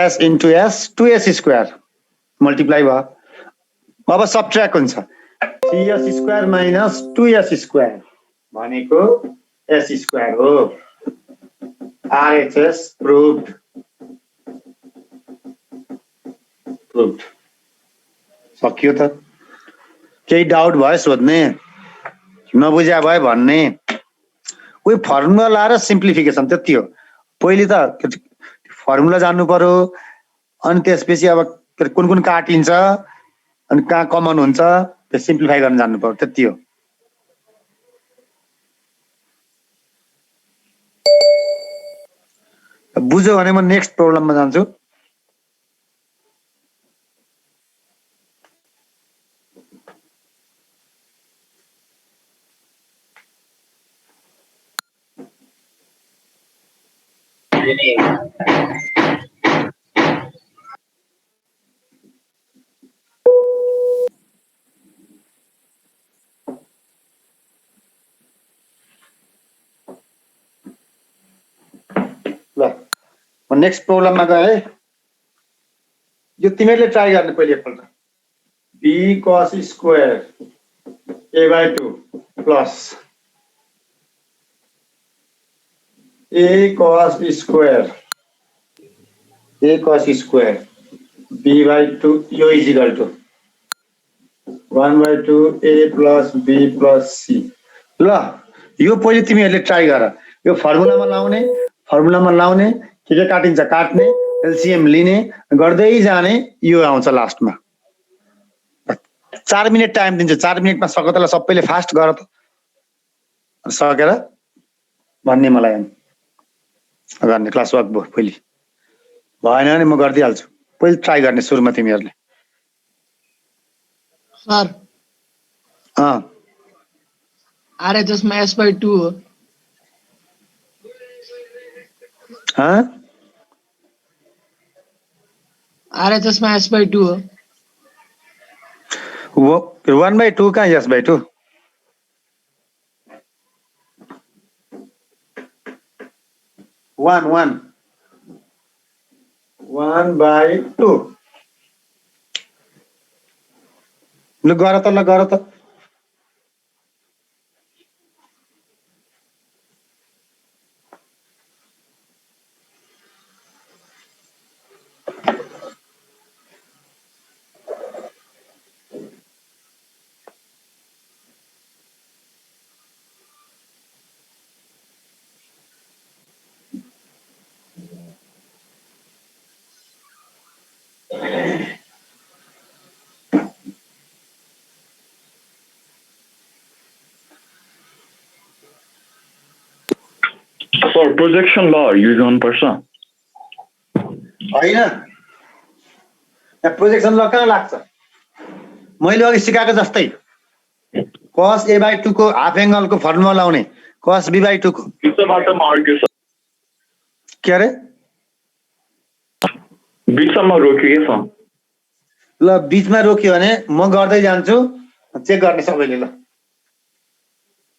s into s 2s square multiply भयो अब subtract हुन्छ 3s square minus 2s square भनेको s square हो RHS proved सक्यो त केही डाउट भयो सोध्ने नबुझ्या भयो भन्ने उही फर्मुला र सिम्प्लिफिकेसन त्यति हो पहिले त फर्मुला जान्नु पर्यो अनि त्यसपछि अब कुन कुन काटिन्छ अनि कहाँ कमन हुन्छ त्यो सिम्प्लिफाई गर्न जान्नु पर्यो त्यति हो बुझ्यो भने म नेक्स्ट प्रब्लममा जान्छु ल म नेक्स्ट प्रब्लममा गए है यो तिमीहरूले ट्राई गर्ने पहिले एकपल्ट b cos square a/2 plus a cos square b/2 यो is equal to 1/2 a plus b plus c ल यो पहिले तिमीहरूले ट्राई गर यो फर्मुलामा लाउने के काटिन्छ काट्ने एलसीएम लिने गर्दै जाने यो आउँछ लास्टमा 4 मिनेट टाइम दिन्छु 4 मिनेटमा सक्यो तलाई सबैले फास्ट गर त सकेर भन्ने मलाई गर्ने क्लास वर्क भयो पहिले भएन भने म गर्दिहाल्छु पहिले ट्राई गर्ने सुरुमा तिमीहरूले सर RHS मा s/2 हो RHS मा s/2 हो 1/2 कहाँ s/2 1/2 ल गर त For projection law use गर्नुपर्छ हैन यहाँ प्रोजेक्सन ल कहाँ लाग्छ मैले अघि सिकाएको जस्तै cos a/2 को हाफ एंगल को फर्मुला लाउने cos b/2 को के अरे बीचमा रोकिए छ ल बीचमा रोक्यो भने म गर्दै जान्छु चेक गर्ने सबैले ल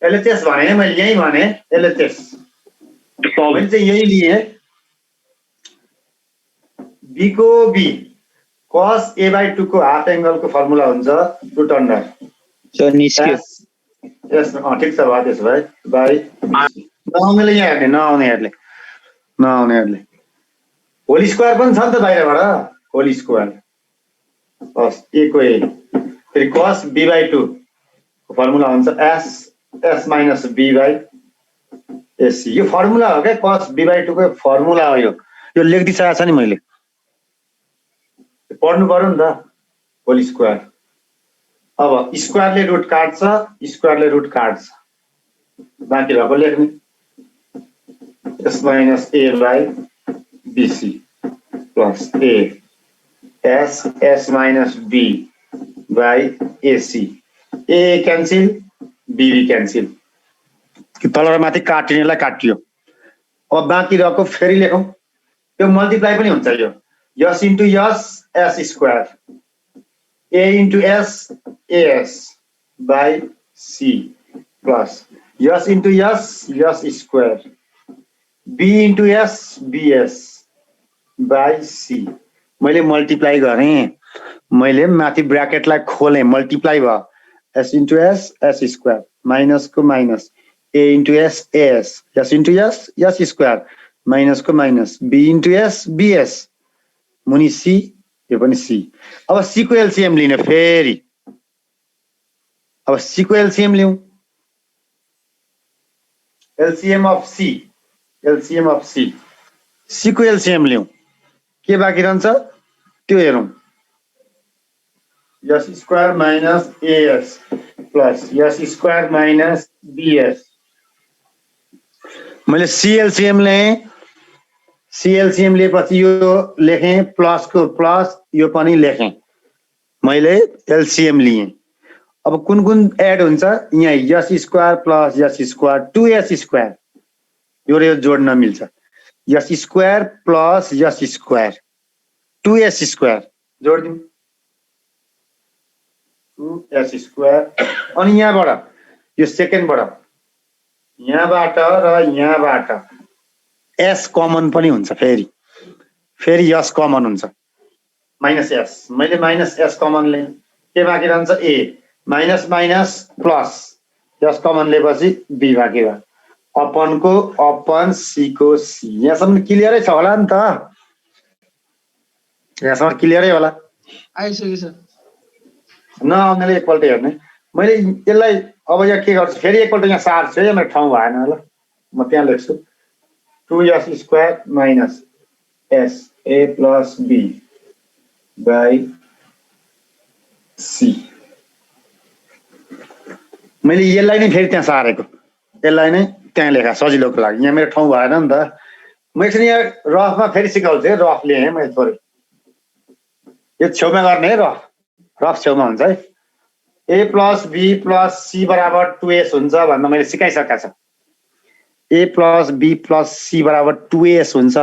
एलएचएस भने मैले यही भने एलएचएस मैले चाहिँ यही लिए b को b cos a/2 को हाफ एंगल को फर्मुला हुन्छ रुट अन्डर सर निस्क्यो यस ठीक छ भयो त्यसो भए बाइ नआउनेले यहाँ हेर्ने नआउनेहरूले होल स्क्वायर पनि छ नि त बाहिरबाट होल स्क्वायर बस a को a फेरि cos b/2 को फर्मुला हुन्छ s minus b by ac यो फर्मुला हो क्या cos b/2 को फर्मुला हो यो लेखिदिइसकेको छ नि मैले पढ्नु पर्यो नि त होल स्क्वायर अब स्क्वायरले रुट काट्छ बाँकी भएको लेख्ने s minus a by bc plus a s minus b by ac a cancel b cancel तल र माथि काटिनेलाई काटियो अब बाँकी रहेको फेरि लेखौं त्यो मल्टिप्लाई पनि हुन्छ यो s into s square a into s as by c plus s into s square b into s bs by c मैले मल्टिप्लाई गरेँ मैले माथि ब्र्याकेटलाई खोलेँ मल्टिप्लाई भयो s into s s square माइनसको minus a into s s s into s s square माइनसको minus b into s b s मुनि सी यो पनि सी अब सी को एलसिएम लिने फेरि अब सी को एलसिएम लिउँ एलसिएम अफ सी सी को एलसिएम लिउँ के बाँकी रहन्छ त्यो हेरौँ S square minus AS plus S square minus BS मैले सिएलसिएम लिएपछि यो लेखेँ प्लसको प्लस यो पनि लेखेँ मैले एलसिएम लिएँ अब कुन कुन एड हुन्छ यहाँ s square plus S square 2s square यो र यो जोड्न मिल्छ s square plus S square 2s square जोडिदिउँ 2s स्क्वायर अनि यहाँबाट यो सेकेन्डबाट यहाँबाट र यहाँबाट एस कमन पनि हुन्छ फेरि एस कमन हुन्छ माइनस एस मैले माइनस एस कमन लिएँ के बाँकी रहन्छ ए minus minus plus S common लिएपछि बी बाँकी भयो अपनको अपन सी को सी यहाँसम्म क्लियरै छ होला नि त यहाँसम्म क्लियरै होला आइसक्यो सर नआउनेले एकपल्ट हेर्ने मैले यसलाई अब यहाँ के गर्छु फेरि एकपल्ट यहाँ सार्छु है मेरो ठाउँ भएन होला म त्यहाँ लेख्छु 2s square minus s a plus b by c मैले यसलाई नै फेरि त्यहाँ सारेको यसलाई नै त्यहाँ लेखा सजिलोको लागि यहाँ मेरो ठाउँ भएन नि त म एकछिन यहाँ रफमा फेरि सिकाउँछु है रफ लिएँ है मैले थोरै यो छेउमा गर्ने है रफ छेउमा हुन्छ है ए प्लस बी प्लस सी बराबर 2s हुन्छ भनेर मैले सिकाइसकेको छ ए प्लस बी प्लस सी बराबर 2s हुन्छ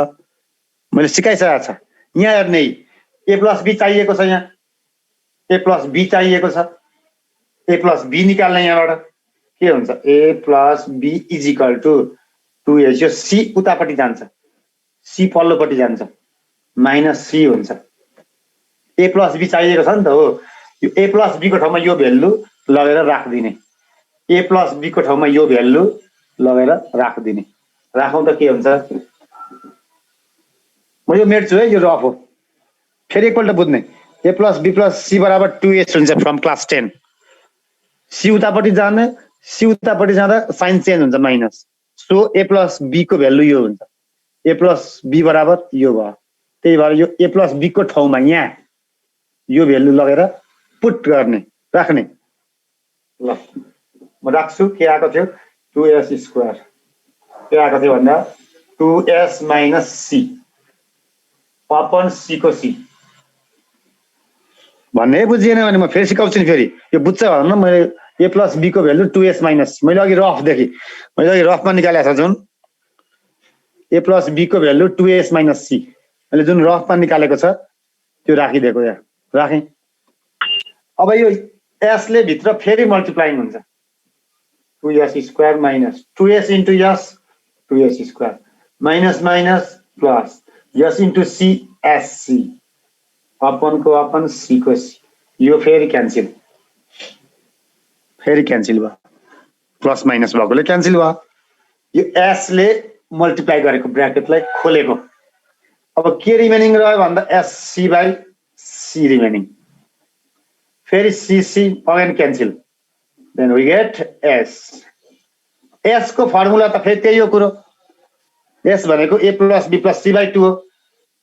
मैले सिकाइसकेको छ यहाँ हेर्ने ए प्लस बी चाहिएको छ यहाँ ए प्लस बी चाहिएको छ ए प्लस बी निकाल्ने यहाँबाट के हुन्छ a plus b is equal to 2s यो सी उतापट्टि जान्छ सी पल्लोपट्टि जान्छ माइनस सी हुन्छ ए प्लस बी चाहिएको छ नि त हो यो ए प्लस बी को ठाउँमा यो भेल्यु लगेर राखिदिने ए प्लस बी को ठाउँमा यो भेल्यु लगेर राखिदिने राखौँ त के हुन्छ म यो मेट्छु है यो रफ हो फेरि एकपल्ट बुझ्ने a plus b plus c बराबर 2s हुन्छ फ्रम क्लास 10 सी उतापट्टि जाँदा साइन चेन्ज हुन्छ माइनस सो ए प्लस बी को भेल्यु यो हुन्छ ए प्लस बी बराबर यो भयो त्यही भएर यो ए प्लस बी को ठाउँमा यहाँ यो भेल्यु लगेर पुट गर्ने राख्ने ल म राख्छु के आएको थियो 2s स्क्वायर के आएको थियो भन्दा 2s minus C upon C को सी भन्ने बुझिएन भने म फेरि सिकाउँछु नि फेरि यो बुझ्छ भन्नु न मैले ए प्लस बी को भेल्यु 2s माइनस मैले अघि रफमा निकालेको छ जुन ए प्लस बी को भेल्यु 2s माइनस सी मैले जुन रफमा निकालेको छ त्यो राखिदिएको यहाँ राखेँ अब यो एस ले भित्र फेरि मल्टिप्लाइङ हुन्छ 2s square minus 2s into S 2s square minus minus plus S into C S C अपनको upon C को सी यो फेरि क्यान्सिल भयो प्लस माइनस भएकोले क्यान्सिल भयो यो एस ले मल्टिप्लाई गरेको ब्र्याकेटलाई खोलेको अब के रिमेनिङ रह्यो भन्दा s c by c remaining फेरि c c again cancel then we get s को फर्मुला त फेरि त्यही हो कुरो एस भनेको a plus b plus c by 2 हो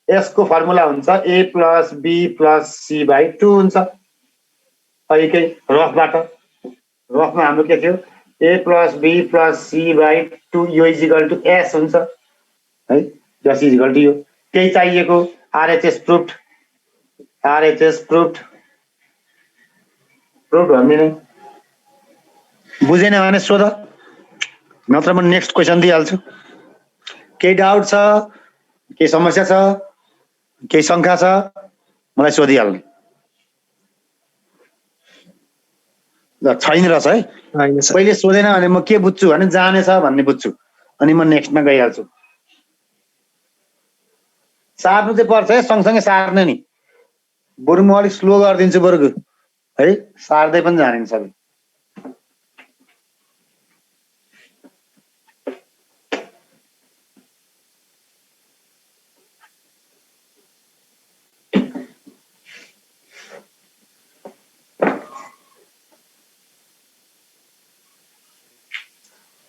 एस को फर्मुला हुन्छ a plus b plus c by 2 हुन्छ अहिलेकै रफमा हाम्रो के थियो a plus b plus c by 2 यो इज इक्वल टु एस हुन्छ है एस इज इक्वल टु यो त्यही चाहिएको आरएचएस प्रुफ्ड भन्ने नै बुझेन भने सोध नत्र म नेक्स्ट क्वेसन दिइहाल्छु केही डाउट छ केही समस्या छ केही शङ्का छ मलाई सोधिहाल्ने छैन रहेछ है पहिले सोधेन भने म के बुझ्छु भने जानेछ भन्ने बुझ्छु अनि म नेक्स्टमा गइहाल्छु सार्नु चाहिँ पर्छ है, सँगसँगै सार्ने नि। बरु म अलिक स्लो गरिदिन्छु बरु है, सार्दै पनि जाने नि सबै।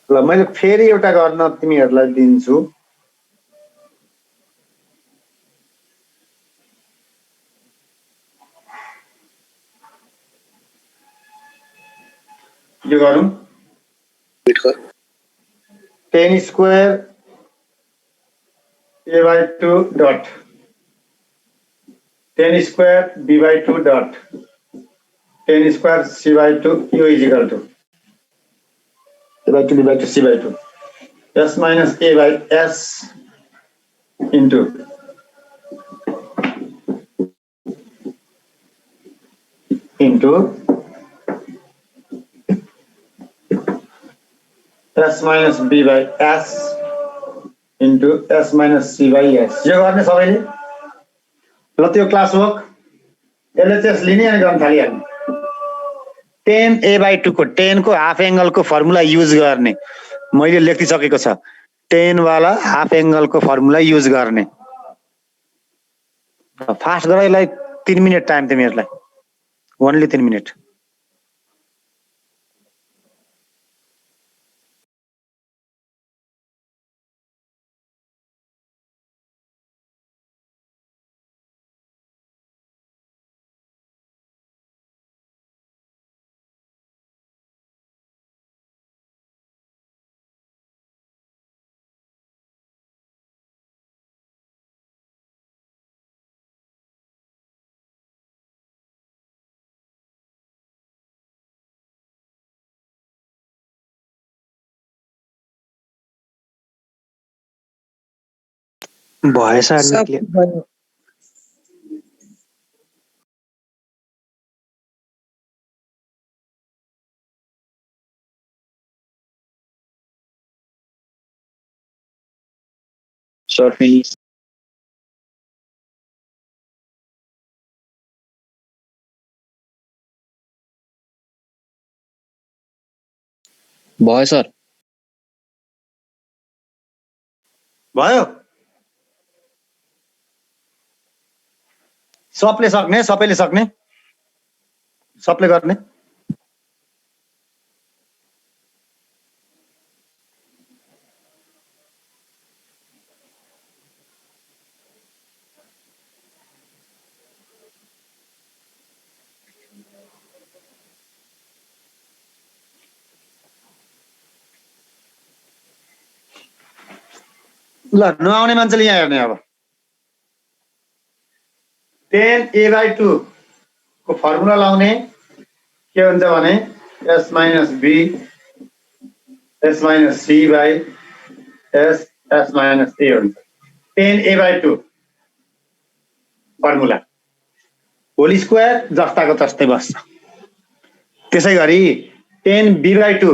ल मैले फेरि एउटा गर्न तिमीहरूलाई दिन्छु। यो गरौँ। 10 square a/2 dot 10 square b/2 dot 10 square c/2 यो is equal to a/2 b/2 c/2 s minus a by s into s minus b by s into s minus c by s। यो गर्ने सबैले ल त्यो class work LHS लिने अनि गर्न थालिहाल्ने। 10 a/2 को 10 को हाफ एंगल को फर्मुला युज गर्ने मैले लेखिसकेको छ। 10 वाला हाफ एंगल को फर्मुला युज गर्ने। फास्ट गर यसलाई 3 मिनेट टाइम तिमीहरुलाई, ओन्ली 3 मिनेट। भएछ निक्ल्यो। Sir, finish. भयो सर। भयो सबले सक्ने, सबैले सक्ने, सबले गर्ने। ल नआउने मान्छेले यहाँ हेर्ने अब। 10 a/2 को फर्मुला लाउने के हुन्छ भने s minus b s minus c by s s minus a हुन्छ। 10 a/2 फर्मुला होल स्क्वायर जस्ताको तस्तै बस्छ। त्यसैगरी 10 b/2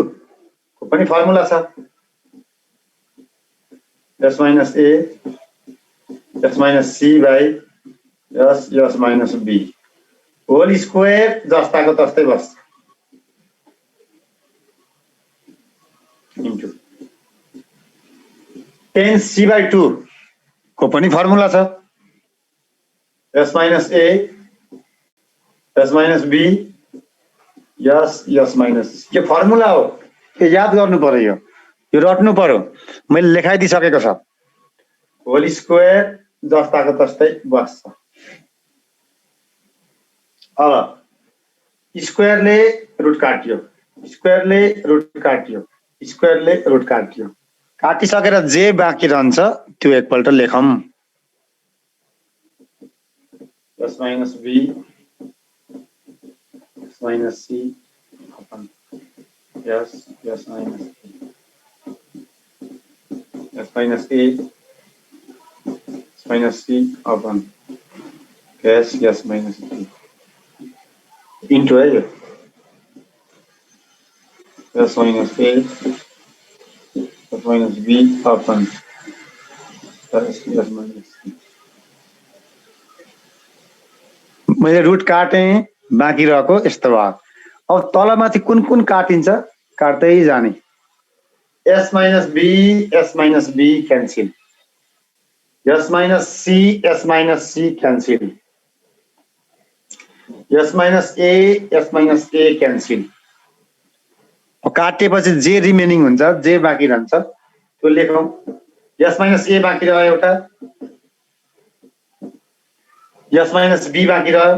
को पनि फर्मुला छ, s minus a s minus c by s s minus b whole square जस्ताको तस्तै बस्छ इन्टु 10 c/2 को पनि फर्मुला छ, s minus a s minus b s s minus c। यो फर्मुला हो, यो याद गर्नु पर्यो, यो रट्नु पर्यो। मैले लेखाइदिसकेको छ। होल स्क्वायर जस्ताको तस्तै बस्छ। अब स्क्वायरले रुट काट्यो, स्क्वायरले रुट काट्यो, स्क्वायरले रुट काट्यो। काटिसकेर जे बाँकी रहन्छ त्यो एकपल्ट लेखौं। s minus b s minus c upon s s minus s minus a s minus c upon s s minus b into है यो s minus a s minus b upon s s minus c मैले root काटेँ बाँकी रहेको यस्तो भयो। अब तलमाथि कुन कुन काटिन्छ काट्दै जाने। s minus b cancel. s minus c cancel. s minus a cancel. काटेपछि जे रिमेनिङ हुन्छ जे बाँकी रहन्छ त्यो लेखौँ। s minus a बाँकी रह्यो एउटा, s minus b बाँकी रह्यो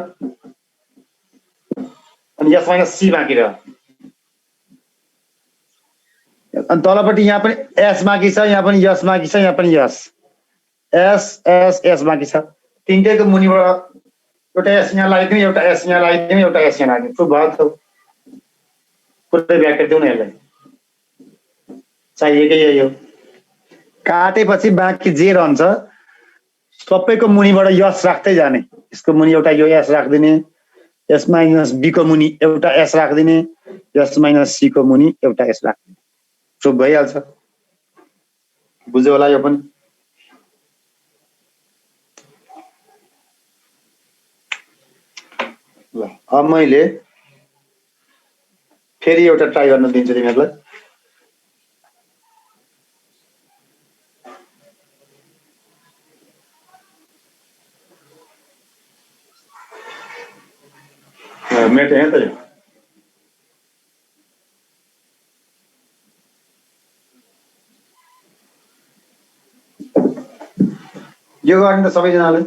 अनि s minus c बाँकी रह्यो। अनि तलपट्टि यहाँ पनि s बाँकी छ, यहाँ पनि s बाँकी छ, यहाँ पनि s बाँकी छ। तिनटैको मुनिबाट एउटा s यहाँ लगाइदिउँ, एउटा s यहाँ लगाइदिउँ, एउटा s यहाँ लगाइदिउँ। त्यो भयो त पुरै ब्याकेट दिउँ न यसलाई। चाहिएकै यही हो। काटेपछि बाँकी जे रहन्छ सबैको मुनिबाट यस राख्दै जाने। यसको मुनि एउटा यो s राखिदिने, s माइनस b को मुनि एउटा s राखिदिने, s माइनस c को मुनि एउटा s राखिदिने। सब भइहाल्छ। बुझ्यो होला यो पनि। ल अब मैले फेरि एउटा ट्राई गर्न दिन्छु तिमीहरूलाई। मेटे है त यो गर्ने त सबैजनाले।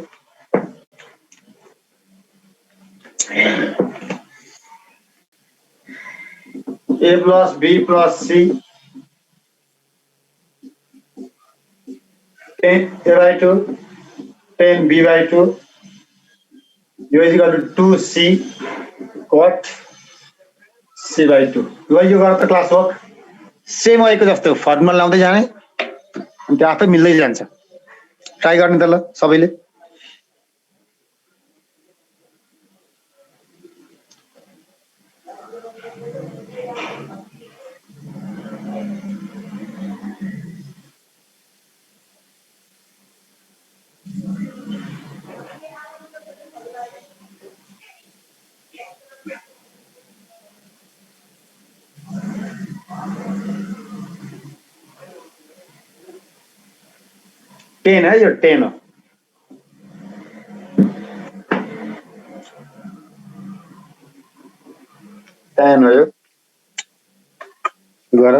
a plus b plus c 10 a by 2 10 b by 2 यो is equal to 2c cot c by 2। ल यो गर त क्लास वर्क सेम आएको जस्तो फर्मुला लाउँदै जाने अनि त्यो आफै मिल्दै जान्छ। ट्राई गर्ने त ल सबैले। टेन है यो 10 हो। टेन हो यो गर।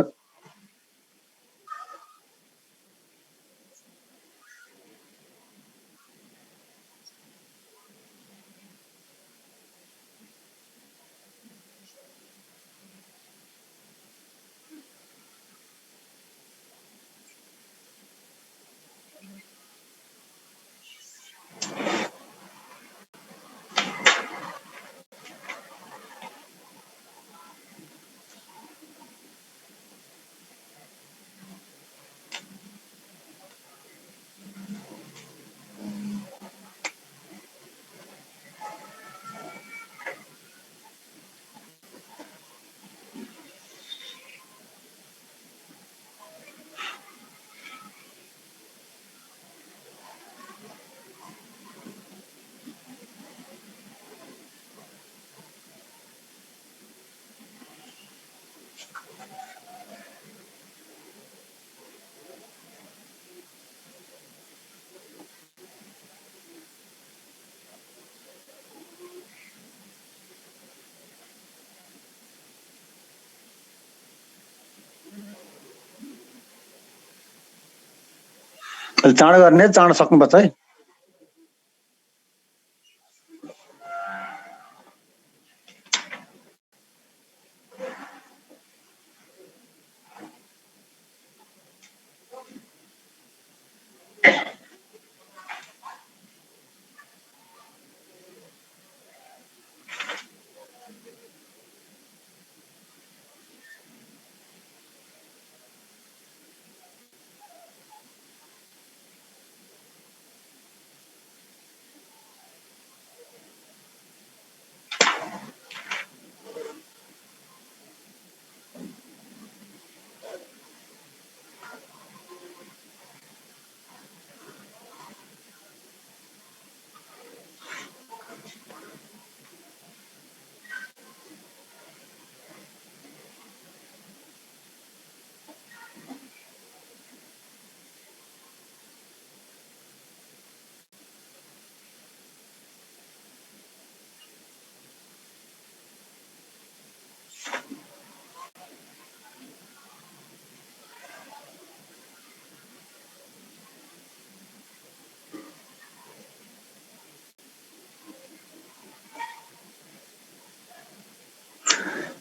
चाँडो गर्ने, चाँडो सक्नुपर्छ है।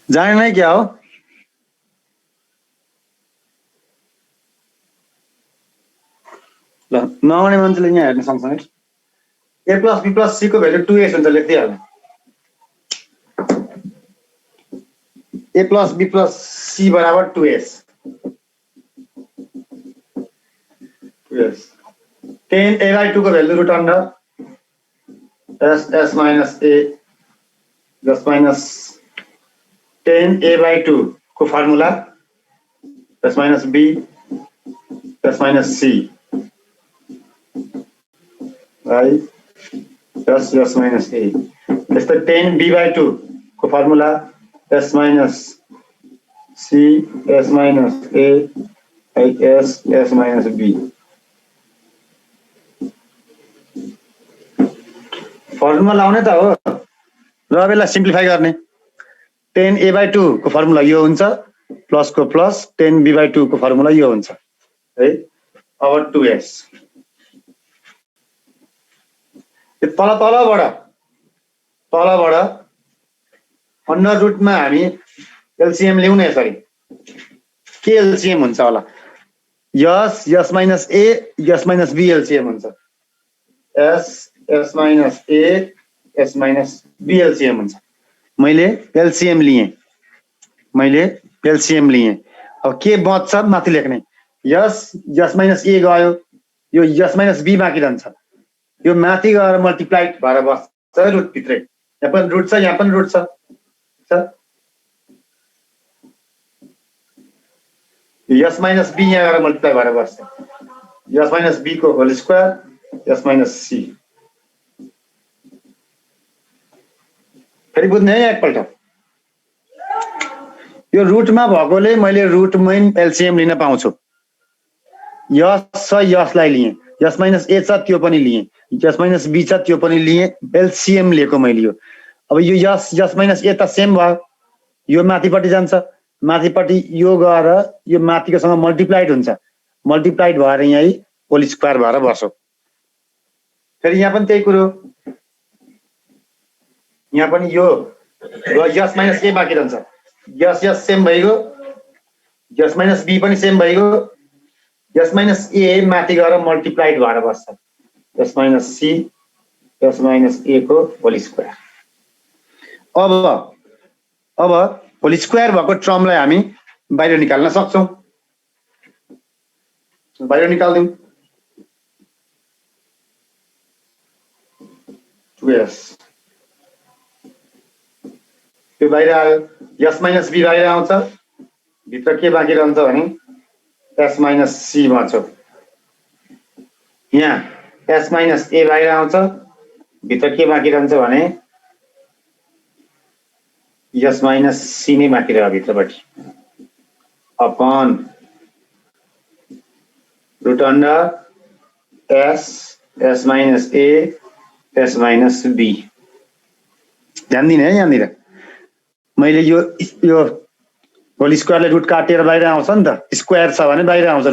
जाने नै क्या हो ल नआउने मान्छेले यहाँ हेर्न सँगसँगै a plus b plus c को भ्यालु 2s हुन्छ लेख्दिहाल्नु a plus b plus c बराबर 2s 10a/2 को value root under s minus a plus minus 10a/2 को formula plus minus b plus minus c right s minus a त्यस्तै 10b/2 को formula s minus c s minus a s minus b formula लाउने त हो र अब यसलाई simplify गर्ने 10a/2 को फर्मुला यो हुन्छ प्लस को प्लस 10b/2 को फर्मुला यो हुन्छ है अब 2s यो तलबाट अन्डर रुटमा हामी एलसीएम ल्याउने यसरी के एलसीएम हुन्छ होला s minus a s minus b LCM हुन्छ s minus a s minus b LCM हुन्छ मैले एलसीएम लिएँ अब के बच्छ माथि लेख्ने s minus a गयो यो s minus b बाँकी रहन्छ यो माथि गएर मल्टिप्लाइड भएर बस्छ रुट भित्रै यहाँ पनि रुट छ यहाँ पनि रुट छ s minus b यहाँ गएर मल्टिप्लाई भएर बस्छ s minus b को whole square s minus c फेरि बुझ्ने है एकपल्ट यो रुटमा भएकोले मैले रुटमै एलसीएम लिन पाउँछु यसलाई लिएँ s minus a छ त्यो पनि लिएँ s minus b छ त्यो पनि लिएँ एलसीएम लिएको मैले यो अब यो s minus a त सेम भयो यो माथिपट्टि जान्छ माथिपट्टि यो गएर यो माथिकोसँग मल्टिप्लाइड हुन्छ मल्टिप्लाइड भएर यही होल स्क्वायर भएर बस्यो फेरि यहाँ पनि त्यही कुरो यहाँ पनि यो s minus a बाँकी रहन्छ s सेम भइगयो s minus b पनि सेम भइगयो s minus a माथि गएर मल्टिप्लाइड भएर बस्छ s minus c s minus a को होल स्क्वायर अब होल स्क्वायर भएको टर्मलाई हामी बाहिर निकाल्न सक्छौं बाहिर निकाल्दिउँ 2s त्यो बाहिर आयो s minus b बाहिर आउँछ भित्र के बाँकी रहन्छ भने s minus c बच्छ यहाँ s minus a बाहिर आउँछ भित्र के बाँकी रहन्छ भने s minus c नै बाँकी रह्यो भित्रपट्टि upon root under s minus a s minus b ध्यान दिने है यहाँनिर मैले यो होल स्क्वायरले रुट काटेर बाहिर आउँछ नि त स्क्वायर छ भने बाहिर आउँछ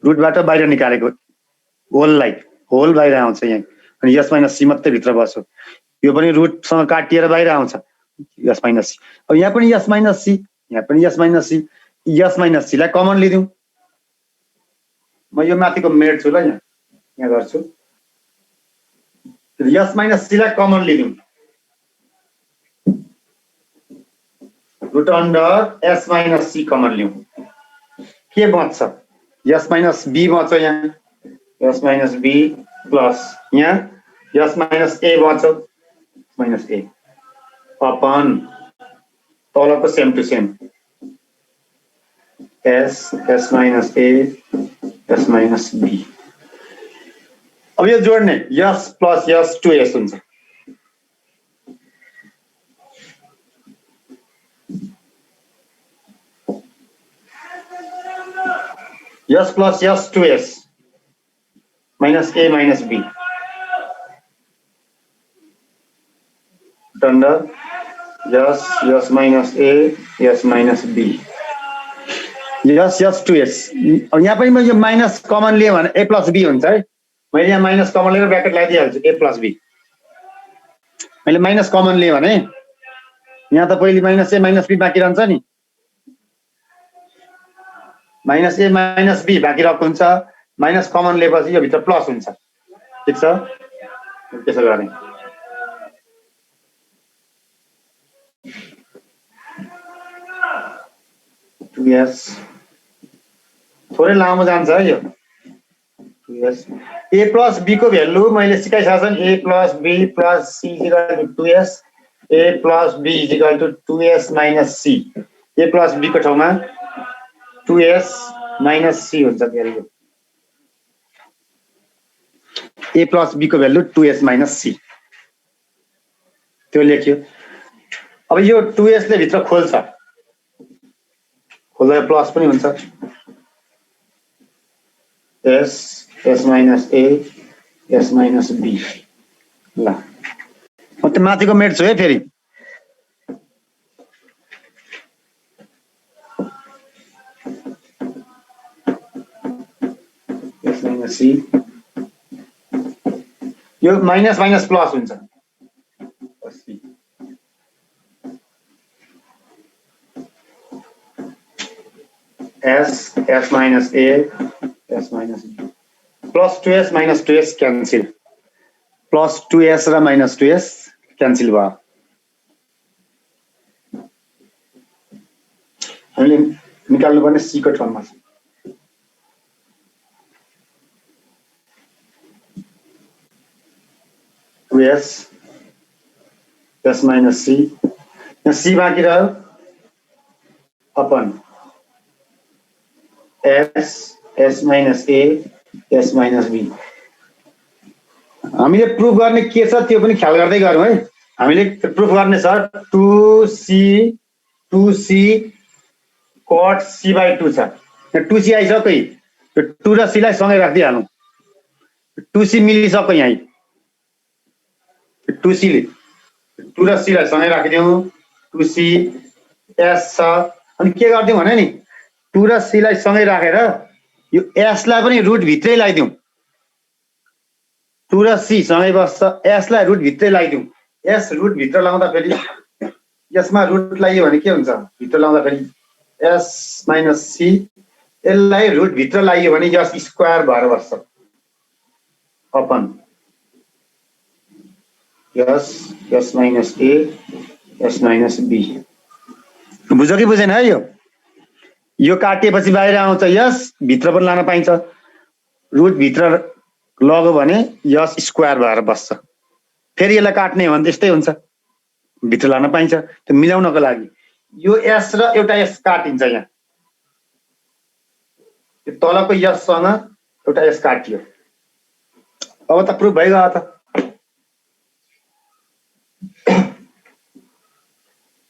रुटबाट बाहिर निकालेको होल बाहिर आउँछ यहाँ अनि s minus c मात्रै भित्र बस्यो यो पनि रुटसँग काटिएर बाहिर आउँछ s minus c अब यहाँ पनि s minus c यहाँ पनि s minus c लाई कमन लिदिउँ म यो माथिको मेट छु ल यहाँ गर्छु s minus c लाई कमन लिदिउँ root under s minus c common लिउँ के बच्छ s minus b बच्छ यहाँ s minus b प्लस यहाँ s minus a बच्छ minus a अपन तलको same to same s minus a s minus b अब यो जोड्ने s plus s 2s हुन्छ s plus s 2s minus a minus b under s minus a s minus b s 2s अब यहाँ पनि म यो माइनस कमन लिएँ भने a plus b हुन्छ है मैले यहाँ माइनस कमन लिएर ब्र्याकेट लगाइदिइहाल्छु a plus b मैले माइनस कमन लिएँ भने यहाँ त पहिले माइनस ए माइनस बी बाँकी रहन्छ नि, माइनस ए माइनस बी बाँकी रहेको हुन्छ, माइनस कमन लिएपछि यो भित्र प्लस हुन्छ। ठिक छ, त्यसो गर्ने। थोरै लामो जान्छ है यो। ए प्लस बी को भ्यालु मैले सिकाइसकेको छु नि, a plus b plus c equal to 2s, a plus b equal to 2s minus c. A plus b को ठाउँमा 2s माइनस सी हुन्छ फेरि यो। ए प्लस बी को भ्यालु 2s माइनस सी, त्यो लेख्यो। अब यो 2s ले भित्र खोल्छ, खोल्दा प्लस पनि हुन्छ। s s minus a s minus b। ल म त्यो माथिको मेट्छु है फेरि। s माइनस c, यो माइनस माइनस प्लस हुन्छ। s minus a s minus b plus 2s minus 2s cancel, plus 2s र माइनस 2s क्यान्सिल भयो। हामीले निकाल्नु पर्ने c को ठाउँमा छ। s s माइनस c, यहाँ c बाँकी रह्यो upon s s minus a s minus b। हामीले प्रुफ गर्ने के छ त्यो पनि ख्याल गर्दै गरौँ है। हामीले प्रुफ गर्ने छ 2c cot c/2 छ। यहाँ 2c आइसक्यो, यो 2 र c लाई सँगै राखिदिइहालौँ। 2c मिलिसक्यो यहाँ, 2c ले 2 र c लाई सँगै राखिदिउँ। 2c s छ, अनि के गर्दिउँ भने नि 2 र c लाई सँगै राखेर यो s लाई पनि रुट भित्रै लगाइदिउँ। 2 र c सँगै बस्छ, s लाई रुट भित्रै लगाइदिउँ। s रुट भित्र लाउँदा फेरि यसमा रुट लाग्यो भने के हुन्छ, भित्र लाउँदा फेरि s माइनस c, यसलाई रुट भित्र लाग्यो भने s स्क्वायर भएर बस्छ upon s minus a s minus b। बुझ्यो कि बुझेन है? यो काटिएपछि बाहिर आउँछ, यस भित्र पनि लान पाइन्छ। रुट भित्र लग्यो भने यस स्क्वायर भएर बस्छ। फेरि यसलाई काट्ने हो भने त्यस्तै हुन्छ, भित्र लान पाइन्छ। त्यो मिलाउनको लागि यो s र एउटा s काटिन्छ। यहाँ यो तलको s सँग एउटा s काटियो। अब त प्रुफ भइगयो त।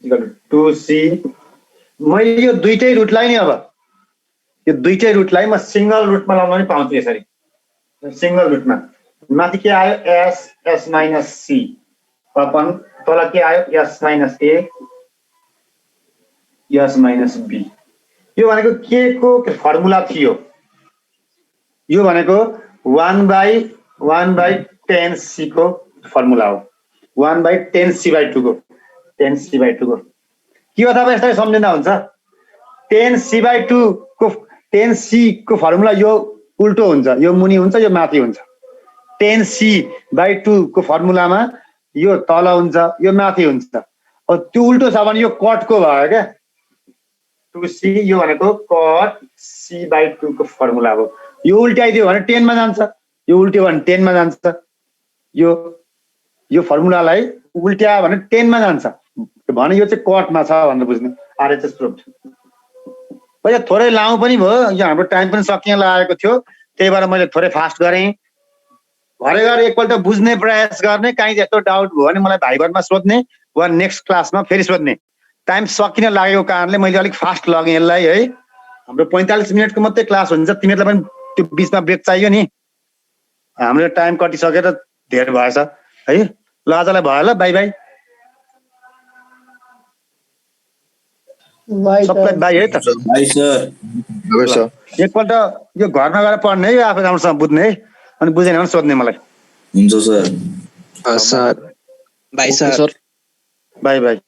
इक्वल टु 2c, मैले यो दुईटै रुटलाई नि, अब यो दुईटै रुटलाई म सिंगल रुटमा लाउन पनि पाउँछु। यसरी सिंगल रुटमा माथि के आयो s s minus c upon तल के आयो s minus a s minus b। यो भनेको के को फर्मुला थियो? यो भनेको 1/10c को फर्मुला हो। 1/10c/2 को 10c/2 को के हो? तपाईँ यसलाई सम्झिँदा हुन्छ। 10c को फर्मुला यो उल्टो हुन्छ, यो मुनि हुन्छ, यो माथि हुन्छ। 10c/2 को फर्मुलामा यो तल हुन्छ, यो माथि हुन्छ। अब त्यो उल्टो छ भने यो कटको भयो क्या। 2c यो भनेको कट c/2 को फर्मुला हो। यो उल्ट्याइदियो भने 10 मा जान्छ, यो उल्ट्यो भने 10 मा जान्छ। यो फर्मुलालाई उल्ट्यायो भने 10 मा जान्छ भने यो चाहिँ कटमा छ भनेर बुझ्नु। RHS proof. पहिले थोरै लामो पनि भयो, यो हाम्रो टाइम पनि सकिन लागेको थियो, त्यही भएर मैले थोरै फास्ट गरेँ। घरै गएर एकपल्ट बुझ्ने प्रयास गर्ने, कहीँ यस्तो डाउट भयो भने मलाई भाइबरमा सोध्ने वा नेक्स्ट क्लासमा फेरि सोध्ने। टाइम सकिन लागेको कारणले मैले अलिक फास्ट लगेँ यसलाई है। हाम्रो 45 मिनटको मात्रै क्लास हुन्छ, तिमीहरूलाई पनि त्यो बिचमा ब्रेक चाहियो नि। हाम्रो टाइम कटिसकेर धेरै भएछ है। ल आजलाई भयो, ल बाई बाई सबलाई बाई है त। एकपल्ट यो घरमा गएर पढ्ने है, आफू राम्रोसँग बुझ्ने है, अनि बुझेन भने सोध्ने मलाई। हुन्छ sir. Sir by sir. By by.